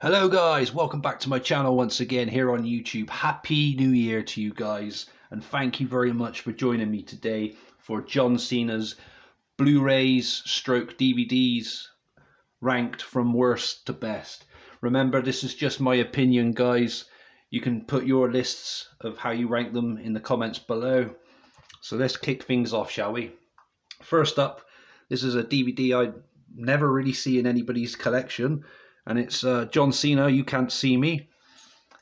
Hello guys, welcome back to my channel once again here on YouTube. Happy New Year to you guys, and thank you very much for joining me today for John Cena's Blu-rays stroke DVDs ranked from worst to best. Remember, this is just my opinion, guys. You can put your lists of how you rank them in the comments below. So let's kick things off, shall we? First up, this is a DVD I never really see in anybody's collection, and it's John Cena, You Can't See Me.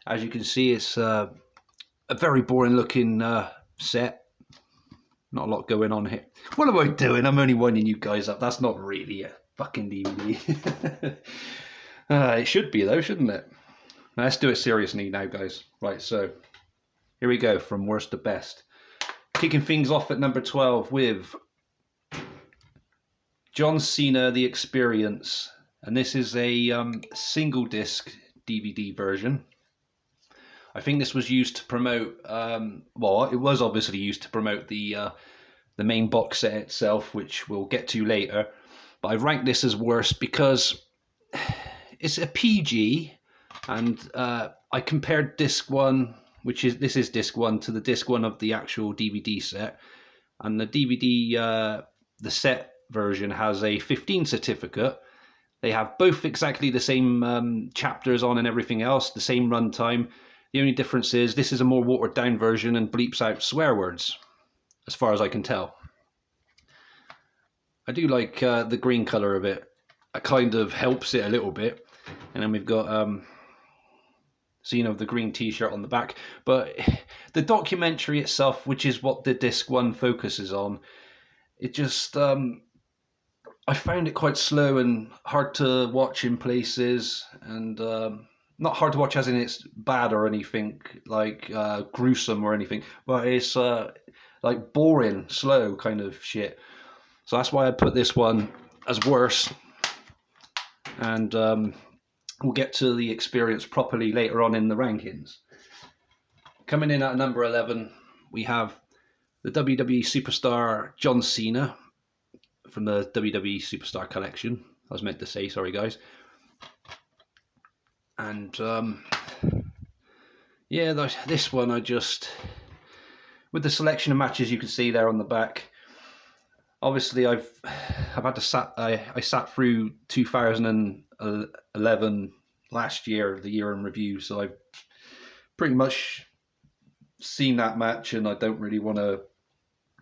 As you can see, it's a very boring looking set. Not a lot going on here. What am I doing? I'm only winding you guys up. That's not really a fucking DVD. It should be though, shouldn't it? Now, let's do it seriously now, guys. Right, so here we go, from worst to best. Kicking things off at number 12 with John Cena, The Experience. And this is a single disc DVD version. I think this was used to promote, well, it was obviously used to promote the main box set itself, which we'll get to later. But I ranked this as worst because it's a PG, and I compared disc 1, this is disc 1, to the disc 1 of the actual DVD set. And the DVD, the set version has a 15 certificate. They have both exactly the same chapters on and everything else, the same runtime. The only difference is this is a more watered down version and bleeps out swear words, as far as I can tell. I do like the green colour of it. It kind of helps it a little bit. And then we've got Cena with the green t-shirt on the back. But the documentary itself, which is what the disc 1 focuses on, it just... I found it quite slow and hard to watch in places, and not hard to watch as in it's bad or anything, like gruesome or anything, but it's like boring, slow kind of shit. So that's why I put this one as worse, and we'll get to The Experience properly later on in the rankings. Coming in at number 11, we have the WWE superstar John Cena, from the WWE Superstar Collection. I was meant to say, sorry guys. And yeah, this one I just, with the selection of matches you can see there on the back, obviously I've had to I sat through 2011 last year, the year in review, so I've pretty much seen that match, and I don't really want to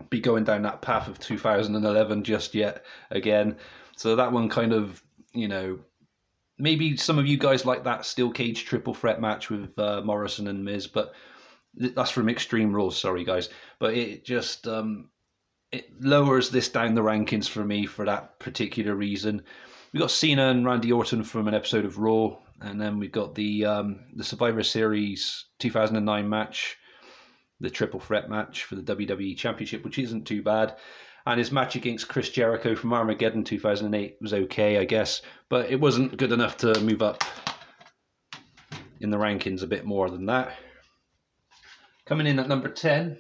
be going down that path of 2011 just yet again. So that one kind of, you know, maybe some of you guys like that steel cage triple threat match with Morrison and Miz, but that's from Extreme Rules, sorry guys. But it just it lowers this down the rankings for me for that particular reason. We got Cena and Randy Orton from an episode of Raw, and then we've got the Survivor Series 2009 match, the triple threat match for the WWE Championship, which isn't too bad. And his match against Chris Jericho from Armageddon 2008 was okay, I guess, but it wasn't good enough to move up in the rankings a bit more than that. Coming in at number 10,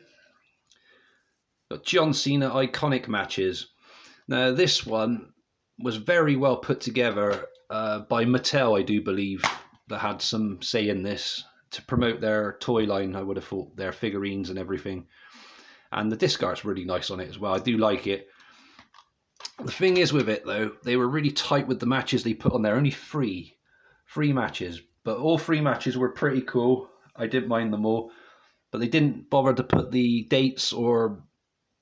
got John Cena Iconic Matches. Now, this one was very well put together by Mattel, I do believe, that had some say in this, to promote their toy line. I would have thought, their figurines and everything. And the disc art's really nice on it as well. I do like it. The thing is with it though, they were really tight with the matches they put on there. Only three matches, but all 3 matches were pretty cool. I didn't mind them all, but they didn't bother to put the dates or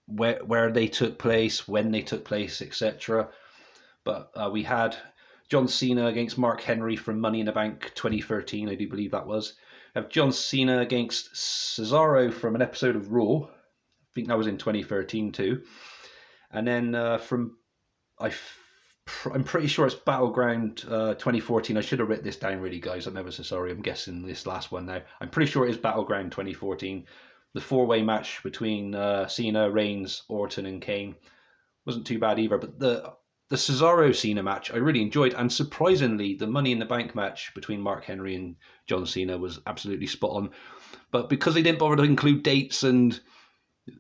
where they took place, when they took place, etc. But we had John Cena against Mark Henry from Money in the Bank 2013, I do believe that was. We have John Cena against Cesaro from an episode of Raw. I think that was in 2013 too. And then I'm pretty sure it's Battleground 2014. I should have written this down really, guys. I'm ever so sorry. I'm guessing this last one now. I'm pretty sure it is Battleground 2014. The 4-way match between Cena, Reigns, Orton and Kane wasn't too bad either. But the Cesaro Cena match I really enjoyed, and surprisingly the Money in the Bank match between Mark Henry and John Cena was absolutely spot on. But because they didn't bother to include dates and,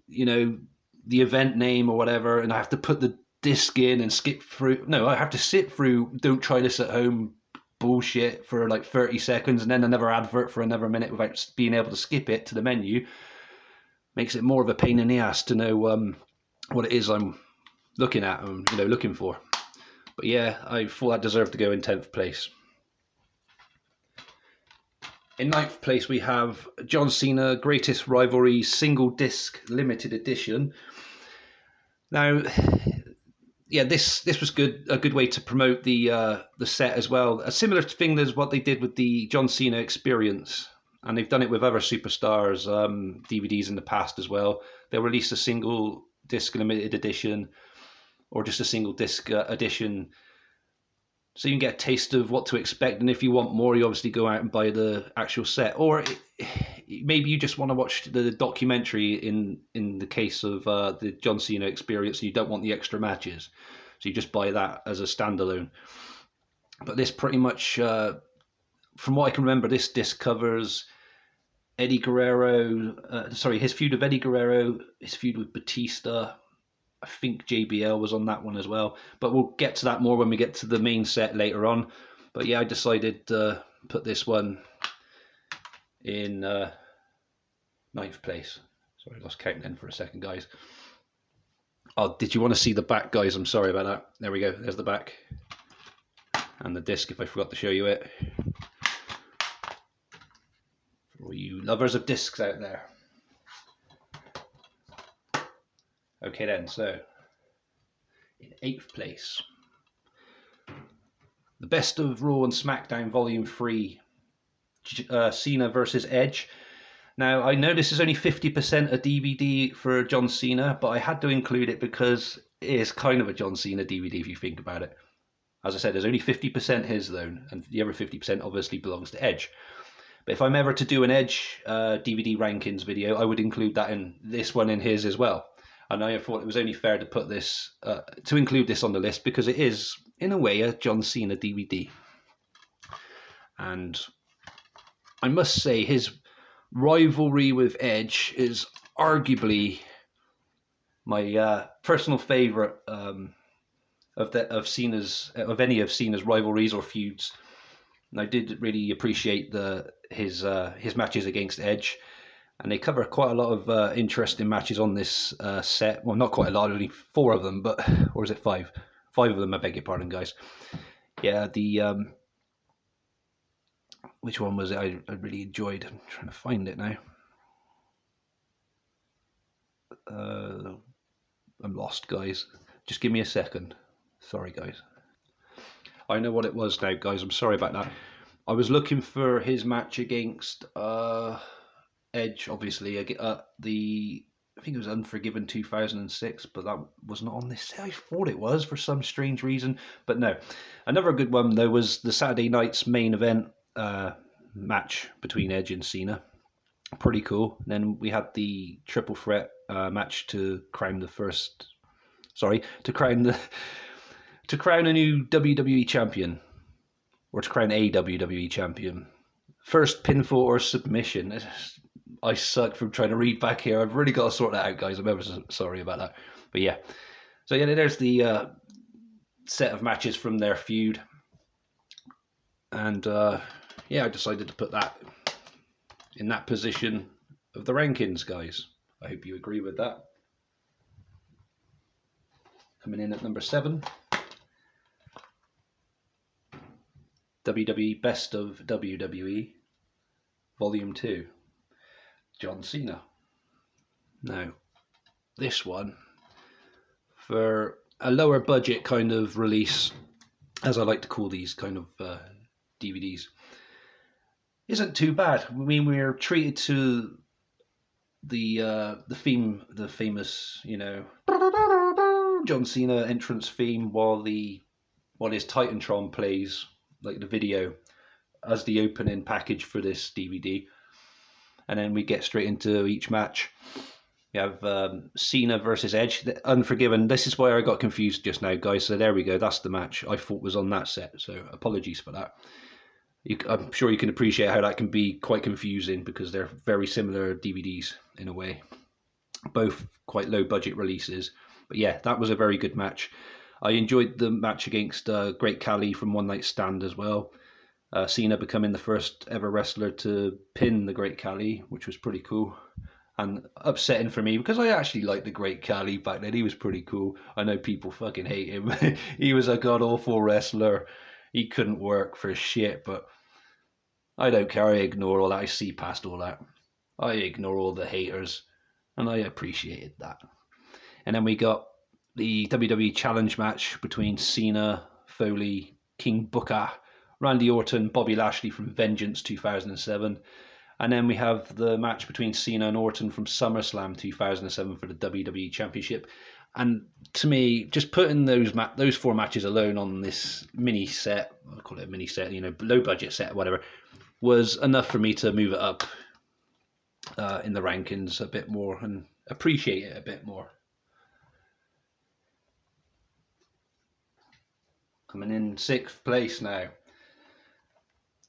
you know, the event name or whatever, and I have to put the disc in and skip through, no, I have to sit through Don't Try This at Home bullshit for like 30 seconds and then another advert for another minute without being able to skip it to the menu makes it more of a pain in the ass to know what it is I'm looking at and looking for. But yeah, I thought that deserved to go in 10th place. In 9th place we have John Cena Greatest Rivalry Single Disc Limited Edition. Now, yeah, this was a good way to promote the set as well. A similar thing as what they did with the John Cena Experience, and they've done it with other superstars DVDs in the past as well. They'll release a single disc limited edition or just a single disc edition, so you can get a taste of what to expect. And if you want more, you obviously go out and buy the actual set, or maybe you just want to watch the documentary in the case of the John Cena Experience and you don't want the extra matches, so you just buy that as a standalone. But this pretty much, from what I can remember, this disc covers Eddie Guerrero, his feud with Eddie Guerrero, his feud with Batista. I think JBL was on that one as well, but we'll get to that more when we get to the main set later on. But yeah, I decided to put this one in 9th place. Sorry, I lost count then for a second, guys. Oh, did you want to see the back, guys? I'm sorry about that. There we go. There's the back. And the disc, if I forgot to show you it. For all you lovers of discs out there. Okay then, so in 8th place, the Best of Raw and SmackDown Volume 3, Cena versus Edge. Now, I know this is only 50% a DVD for John Cena, but I had to include it because it is kind of a John Cena DVD if you think about it. As I said, there's only 50% his though, and the other 50% obviously belongs to Edge. But if I'm ever to do an Edge DVD rankings video, I would include that in this one in his as well. And I thought it was only fair to put this, to include this on the list because it is, in a way, a John Cena DVD. And I must say, his rivalry with Edge is arguably my personal favourite of any of Cena's rivalries or feuds. And I did really appreciate his matches against Edge. And they cover quite a lot of interesting matches on this set. Well, not quite a lot, only 4 of them, but, or is it 5? 5 of them, I beg your pardon, guys. Yeah, the, which one was it I really enjoyed? I'm trying to find it now. I'm lost, guys. Just give me a second. Sorry, guys. I know what it was now, guys. I'm sorry about that. I was looking for his match against... Edge, obviously, I think it was Unforgiven 2006, but that was not on this set. I thought it was for some strange reason, but no. Another good one though was the Saturday night's main event match between Edge and Cena. Pretty cool. And then we had the triple threat match to crown a new WWE champion, or to crown a WWE champion. First pinfall or submission. I suck from trying to read back here. I've really got to sort that out, guys. I'm ever so sorry about that. But yeah. So yeah, there's the set of matches from their feud. And yeah, I decided to put that in that position of the rankings, guys. I hope you agree with that. Coming in at number 7. WWE Best of WWE Volume 2. John Cena. Now, this one, for a lower budget kind of release, as I like to call these kind of DVDs, isn't too bad. I mean, we're treated to the theme, the famous, John Cena entrance theme while his Titantron plays, like the video, as the opening package for this DVD. And then we get straight into each match. You have Cena versus Edge, Unforgiven. This is where I got confused just now, guys. So there we go. That's the match I thought was on that set. So apologies for that. I'm sure you can appreciate how that can be quite confusing because they're very similar DVDs in a way. Both quite low budget releases. But yeah, that was a very good match. I enjoyed the match against Great Khali from One Night Stand as well. Cena becoming the first ever wrestler to pin the Great Khali, which was pretty cool. And upsetting for me because I actually liked the Great Khali back then. He was pretty cool. I know people fucking hate him. He was a god awful wrestler. He couldn't work for shit, but I don't care. I ignore all that. I see past all that. I ignore all the haters, and I appreciated that. And then we got the WWE Challenge match between Cena, Foley, King Booker, Randy Orton, Bobby Lashley from Vengeance 2007. And then we have the match between Cena and Orton from SummerSlam 2007 for the WWE Championship. And to me, just putting those four matches alone on this mini set, I call it a mini set, low budget set, whatever, was enough for me to move it up in the rankings a bit more and appreciate it a bit more. Coming in sixth place now.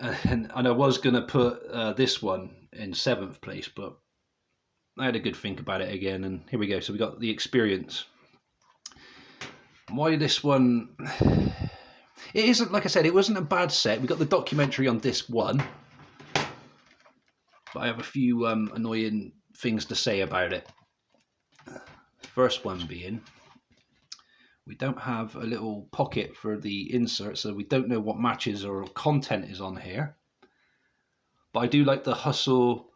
And I was going to put this one in seventh place, but I had a good think about it again, and here we go. So we got the Experience. Why this one? It isn't, like I said, it wasn't a bad set. We got the documentary on disc 1, but I have a few annoying things to say about it. First one being, we don't have a little pocket for the insert, so we don't know what matches or content is on here. But I do like the hustle,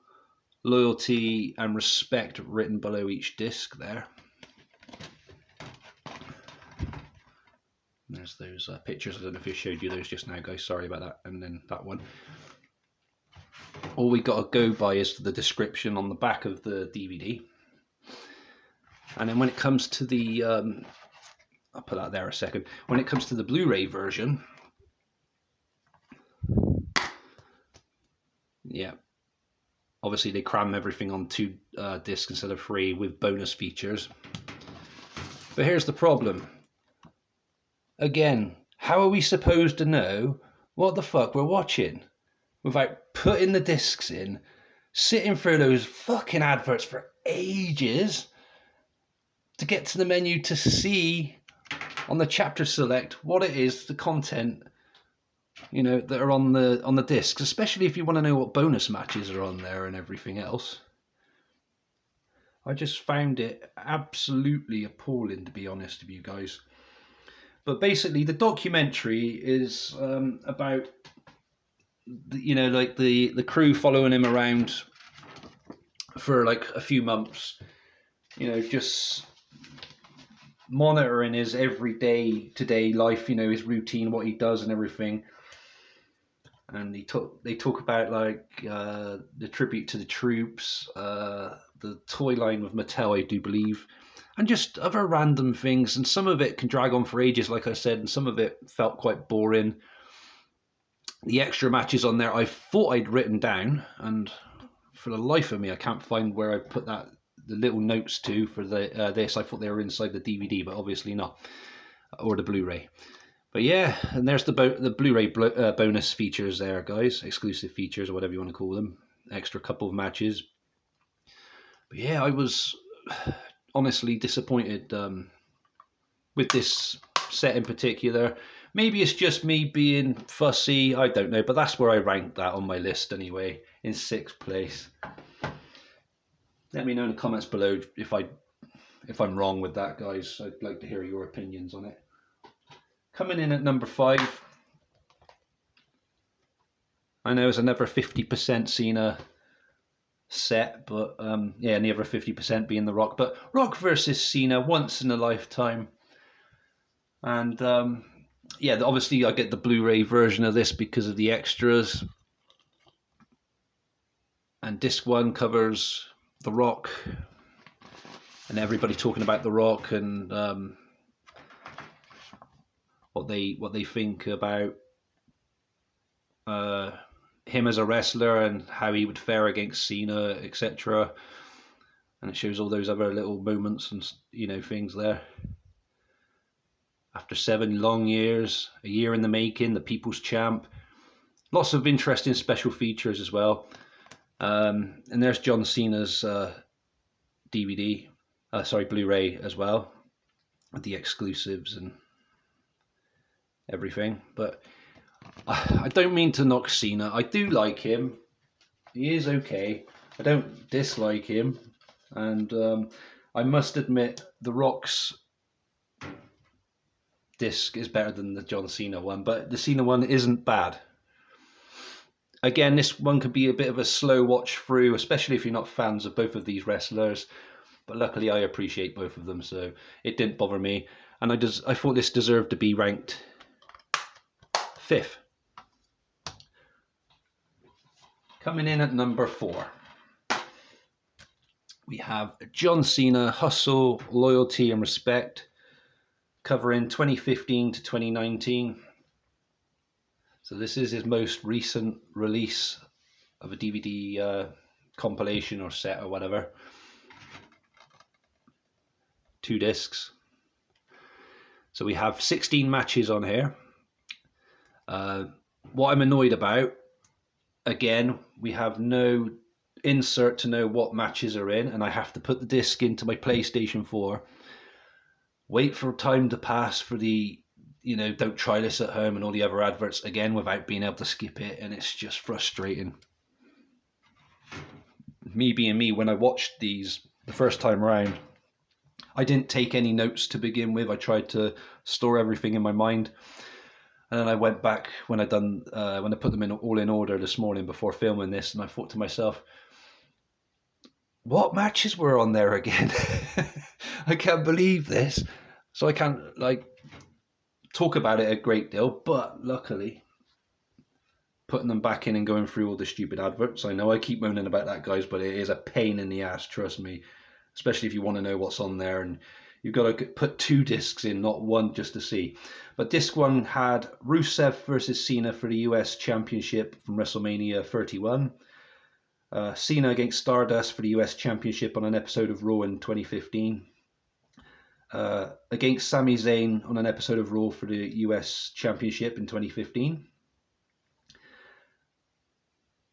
loyalty, and respect written below each disc there. There's those pictures. I don't know if I showed you those just now, guys. Sorry about that. And then that one. All we got to go by is the description on the back of the DVD. And then when it comes to the... I'll put that there a second. When it comes to the Blu-ray version, yeah, obviously they cram everything on 2 discs instead of 3 with bonus features. But here's the problem. Again, how are we supposed to know what the fuck we're watching without putting the discs in, sitting through those fucking adverts for ages to get to the menu to see on the chapter select what it is, the content, that are on the discs, especially if you want to know what bonus matches are on there and everything else. I just found it absolutely appalling, to be honest with you guys. But basically, the documentary is about, the crew following him around for like a few months, just monitoring his everyday life, his routine, what he does and everything. And they talk about like the tribute to the troops, the toy line with Mattel, I do believe, and just other random things. And some of it can drag on for ages, like I said, and some of it felt quite boring. The extra matches on there I thought I'd written down, and for the life of me I can't find where I put the little notes to for this. I thought they were inside the DVD, but obviously not, or the Blu-ray. But yeah, and there's the Blu-ray bonus features there, guys, exclusive features or whatever you want to call them, extra couple of matches. But yeah, I was honestly disappointed with this set in particular. Maybe it's just me being fussy, I don't know, but that's where I ranked that on my list anyway, in 6th place. Let me know in the comments below if I'm wrong with that, guys. I'd like to hear your opinions on it. Coming in at number 5, I know it's another 50% Cena set, but yeah, the other 50% being The Rock. But Rock versus Cena, once in a lifetime. And yeah, obviously I get the Blu-ray version of this because of the extras. And disc 1 covers The Rock and everybody talking about The Rock and what they think about him as a wrestler and how he would fare against Cena, etc. And it shows all those other little moments and things there. After 7 long years, a year in the making, the People's Champ. Lots of interesting special features as well. And there's John Cena's Blu-ray as well, with the exclusives and everything. But I don't mean to knock Cena. I do like him. He is okay. I don't dislike him. And I must admit, The Rock's disc is better than the John Cena one, but the Cena one isn't bad. Again, this one could be a bit of a slow watch through, especially if you're not fans of both of these wrestlers. But luckily, I appreciate both of them, so it didn't bother me. And I thought this deserved to be ranked 5th. Coming in at number 4, we have John Cena, Hustle, Loyalty and Respect, covering 2015 to 2019. So this is his most recent release of a DVD compilation or set or whatever. 2 discs. So we have 16 matches on here. What I'm annoyed about, again, we have no insert to know what matches are in, and I have to put the disc into my PlayStation 4, wait for time to pass for the, don't try this at home and all the other adverts again without being able to skip it, and it's just frustrating. Me being me, when I watched these the first time around, I didn't take any notes to begin with. I tried to store everything in my mind. And then I went back when I put them all in order this morning before filming this, and I thought to myself, what matches were on there again? I can't believe this. So I can't talk about it a great deal, but luckily, putting them back in and going through all the stupid adverts. I know I keep moaning about that, guys, but it is a pain in the ass, trust me. Especially if you want to know what's on there, and you've got to put 2 discs in, not one, just to see. But disc 1 had Rusev versus Cena for the US Championship from WrestleMania 31. Cena against Stardust for the US Championship on an episode of Raw in 2015. Against Sami Zayn on an episode of Raw for the US Championship in 2015.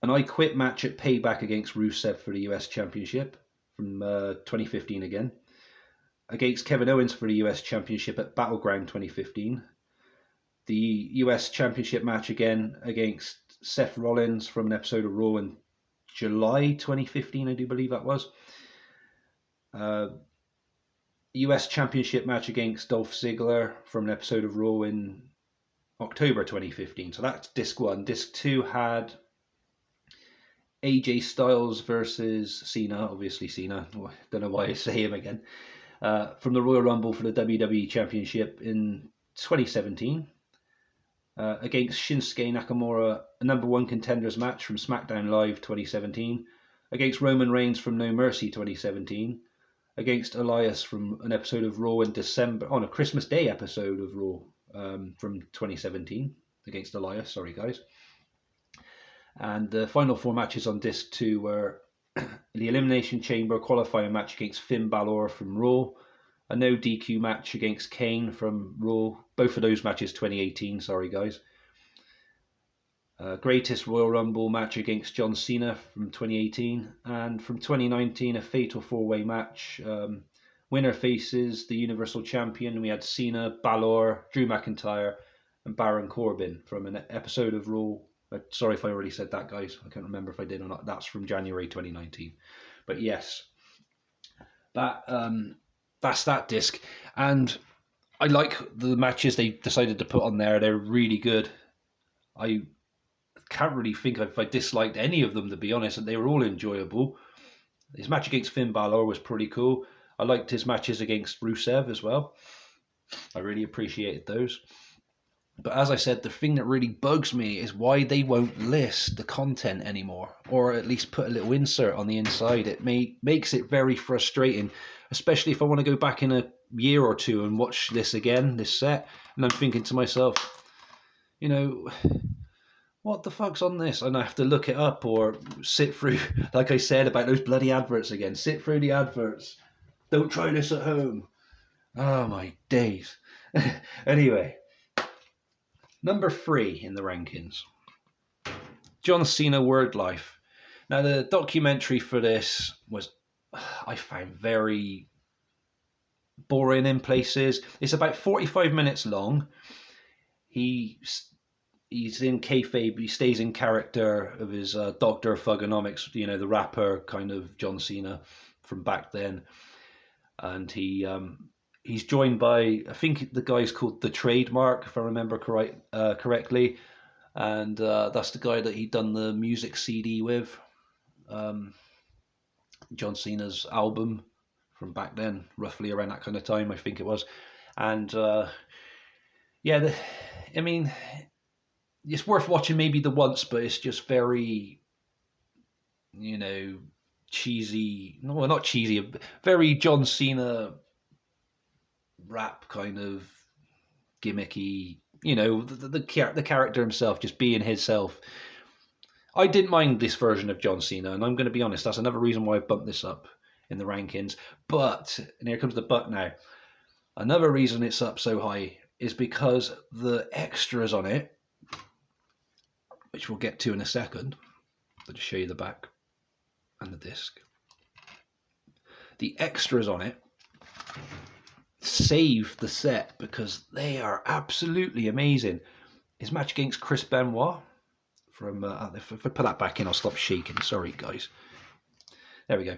An I Quit match at Payback against Rusev for the US Championship from 2015 again. Against Kevin Owens for the US Championship at Battleground 2015. The US Championship match again against Seth Rollins from an episode of Raw in July 2015, I do believe that was. US Championship match against Dolph Ziggler from an episode of Raw in October 2015. So that's disc 1. Disc 2 had AJ Styles versus Cena, obviously Cena. Don't know why I say him again. From the Royal Rumble for the WWE Championship in 2017. Against Shinsuke Nakamura, a number 1 contenders match from SmackDown Live 2017. Against Roman Reigns from No Mercy 2017. Against Elias from an episode of Raw in December, on a Christmas Day episode of Raw from 2017. Against Elias, sorry guys. And the final 4 matches on disc 2 were the Elimination Chamber qualifying match against Finn Balor from Raw, a no DQ match against Kane from Raw, both of those matches 2018, sorry guys. Greatest Royal Rumble match against John Cena from 2018, and from 2019 a fatal 4-way match. Winner faces the Universal Champion. We had Cena, Balor, Drew McIntyre and Baron Corbin from an episode of Raw. Sorry if I already said that, guys. I can't remember if I did or not. That's from January 2019. But yes, that's that disc. And I like the matches they decided to put on there. They're really good. I can't really think if I disliked any of them, to be honest. They were all enjoyable. His match against Finn Balor was pretty cool. I liked his matches against Rusev as well. I really appreciated those. But as I said, the thing that really bugs me is why they won't list the content anymore, or at least put a little insert on the inside. It makes it very frustrating, especially if I want to go back in a year or 2 and watch this again, this set, and I'm thinking to myself, what the fuck's on this? And I have to look it up or sit through, like I said about those bloody adverts again, sit through the adverts. Don't try this at home. Oh my days. Anyway. Number 3 in the rankings, John Cena Word Life. Now, the documentary for this was, I found, very boring in places. It's about 45 minutes long. He he's in kayfabe. He stays in character of his Doctor of Thugonomics, the rapper kind of John Cena from back then, and he's joined by, I think the guy's called the Trademark, if I remember correctly, and that's the guy that he'd done the music CD with, um, John Cena's album from back then, roughly around that kind of time, I think it was, and yeah, I mean, it's worth watching maybe the once, but it's just very, cheesy. No, not cheesy. Very John Cena rap kind of gimmicky. The character himself just being himself. I didn't mind this version of John Cena, and I'm going to be honest. That's another reason why I bumped this up in the rankings. But, and here comes the but now. Another reason it's up so high is because the extras on it, which we'll get to in a second. I'll just show you the back and the disc. The extras on it save the set because they are absolutely amazing. His match against Chris Benoit from, if I put that back in, I'll stop shaking. Sorry, guys. There we go.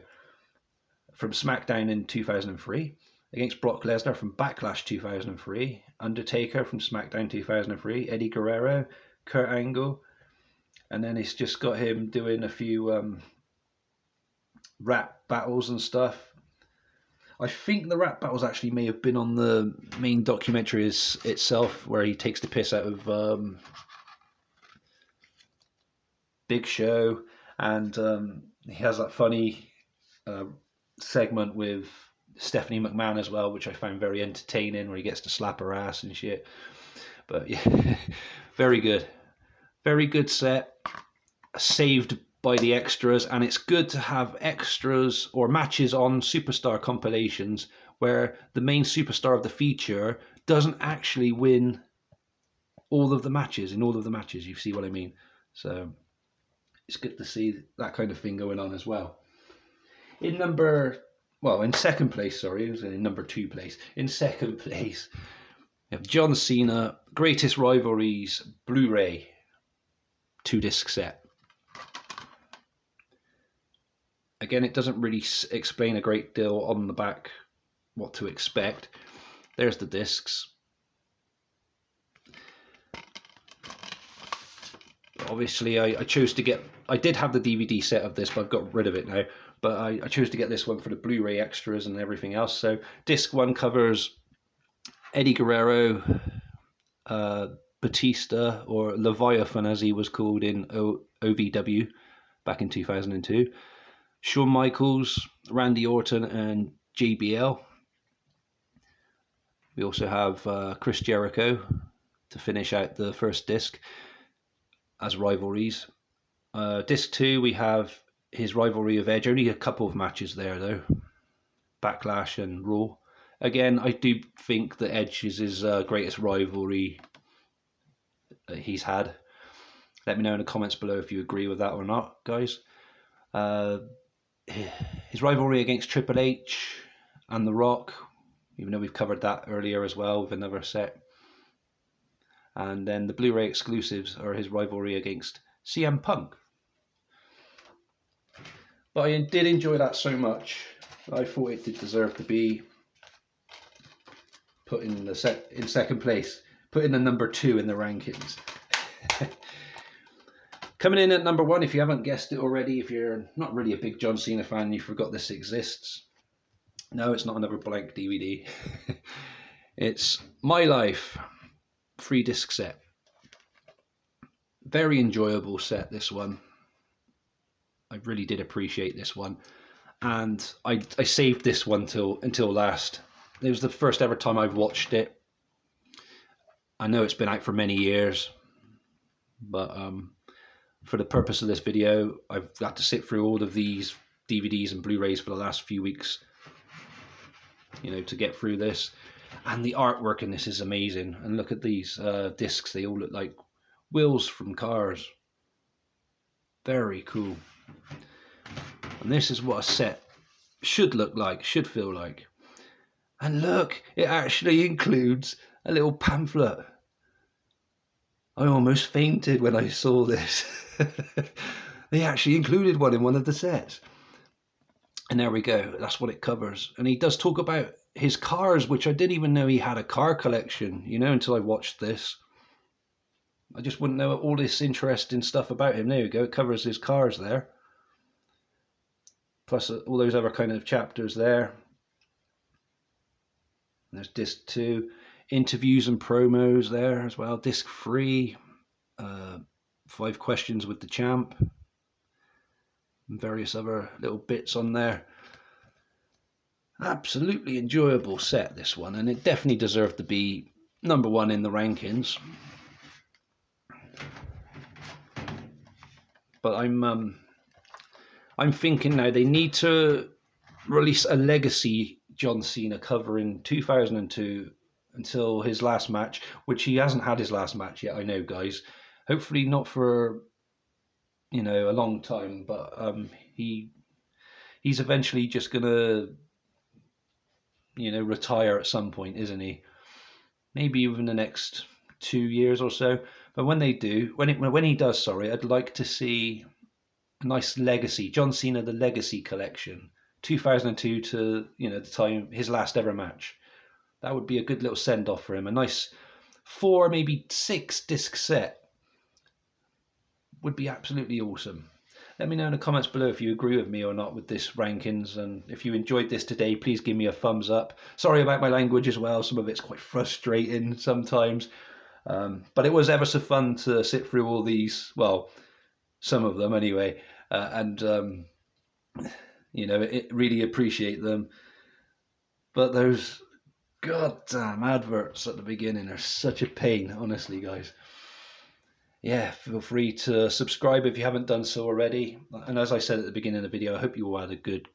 From SmackDown in 2003. Against Brock Lesnar from Backlash 2003. Undertaker from SmackDown 2003. Eddie Guerrero. Kurt Angle. And then it's just got him doing a few rap battles and stuff. I think the rap battles actually may have been on the main documentary itself, where he takes the piss out of Big Show, and he has that funny segment with Stephanie McMahon as well, which I found very entertaining, where he gets to slap her ass and shit. But yeah, very good set, saved by the extras, and it's good to have extras or matches on Superstar compilations where the main superstar of the feature doesn't actually win all of the matches. In all of the matches, you see what I mean? So it's good to see that kind of thing going on as well. In second place, sorry, it was in number 2 place. In second place, we have John Cena, Greatest Rivalries Blu-ray 2-disc set. Again, it doesn't really explain a great deal on the back what to expect. There's the discs. Obviously, I chose to get... I did have the DVD set of this, but I've got rid of it now. But I chose to get this one for the Blu-ray extras and everything else. So disc 1 covers Eddie Guerrero, Batista, or Leviathan as he was called in OVW back in 2002. Shawn Michaels, Randy Orton, and JBL. We also have Chris Jericho to finish out the first disc as rivalries. Disc 2, we have his rivalry of Edge. Only a couple of matches there, though. Backlash and Raw. Again, I do think that Edge is his greatest rivalry he's had. Let me know in the comments below if you agree with that or not, guys. His rivalry against Triple H and The Rock, even though we've covered that earlier as well with another set. And then the Blu-ray exclusives are his rivalry against CM Punk. But I did enjoy that so much, I thought it did deserve to be put in second place, put in the number 2 in the rankings. Coming in at number 1, if you haven't guessed it already, if you're not really a big John Cena fan, you forgot this exists. No, it's not another blank DVD. It's My Life 3-disc set. Very enjoyable set, this one. I really did appreciate this one. And I saved this one until last. It was the first ever time I've watched it. I know it's been out for many years, but for the purpose of this video, I've had to sit through all of these DVDs and Blu-rays for the last few weeks, to get through this. And the artwork in this is amazing. And look at these discs. They all look like wheels from cars. Very cool. And this is what a set should look like, should feel like. And look, it actually includes a little pamphlet. I almost fainted when I saw this. They actually included one in one of the sets. And there we go. That's what it covers. And he does talk about his cars, which I didn't even know he had a car collection, until I watched this. I just wouldn't know all this interesting stuff about him. There you go. It covers his cars there. Plus all those other kind of chapters there. And there's disc 2. Interviews and promos there as well. Disc 3. 5 questions with the champ. And various other little bits on there. Absolutely enjoyable set, this one. And it definitely deserved to be number 1 in the rankings. But I'm thinking now they need to release a legacy John Cena covering 2002 until his last match, which he hasn't had his last match yet, I know, guys. Hopefully not for a long time, but he's eventually just gonna retire at some point, isn't he? Maybe within the next 2 years or so. But when they do, when he does, sorry, I'd like to see a nice legacy, John Cena the Legacy Collection, 2002 to the time his last ever match. That would be a good little send off for him. A nice 4, maybe 6 disc set would be absolutely awesome. Let me know in the comments below if you agree with me or not with this rankings, and if you enjoyed this today, please give me a thumbs up. Sorry about my language as well, some of it's quite frustrating sometimes, but it was ever so fun to sit through all these, well, some of them anyway, and really appreciate them. But those goddamn adverts at the beginning are such a pain, honestly, guys. Yeah, feel free to subscribe if you haven't done so already. And as I said at the beginning of the video, I hope you all had a good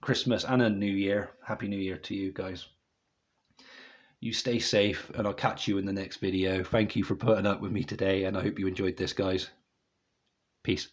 Christmas and a New Year. Happy New Year to you guys. You stay safe, and I'll catch you in the next video. Thank you for putting up with me today, and I hope you enjoyed this, guys. Peace.